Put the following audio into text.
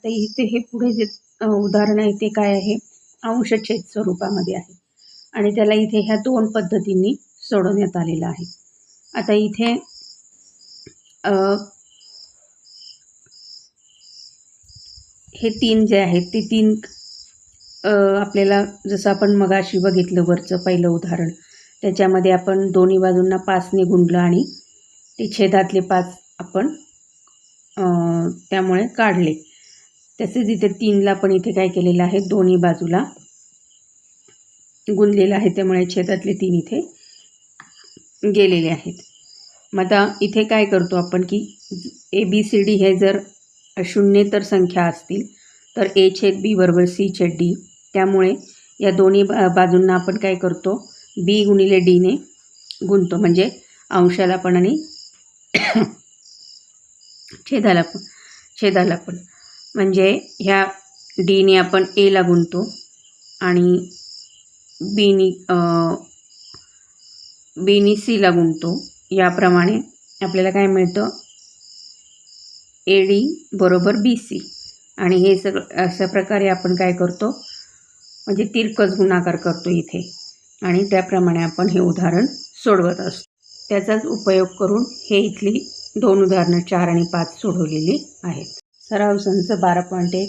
तर इथे हे पुढे जे उदाहरण आहे ते काय आहे, अंशछेद स्वरूपामध्ये आहे आणि त्याला इथे ह्या 2 पद्धतींनी सोडवण्यात आलेलं आहे. आता इथे हे 3 जे आहेत ते 3 आपल्याला जसं आपण मगाशी बघितलं वरचं पहिलं उदाहरण, त्याच्यामध्ये आपण दोन्ही बाजूंना 5ने गुणलं आणि ते छेदातले 5 आपण त्यामुळे काढले. तसेच इथे 3ला पण इथे काय केलेलं आहे, दोन्ही बाजूला गुणलेलं आहे, त्यामुळे छेदातले 3 इथे गेलेले आहेत. मग आता इथे काय करतो आपण की ABCD हे जर शून्येतर संख्या असतील तर A/B = C/D. त्यामुळे या दोन्ही बाजूंना आपण काय करतो, B × D ने गुणतो, म्हणजे अंशाला पण आणि छेदाला पण. म्हणजे ह्या Dने आपण Aला गुणतो आणि Bने Cला गुणतो. याप्रमाणे आपल्याला काय मिळतं, AD = BC. आणि हे सगळं अशा प्रकारे आपण काय करतो, म्हणजे तिरकस गुणाकार करतो इथे आणि त्याप्रमाणे आपण हे उदाहरण सोडवत असतो. त्याचाच उपयोग करून हे इथली 2 उदाहरणं 4 आणि 5 सोडवलेली आहेत. सराव संच 12.1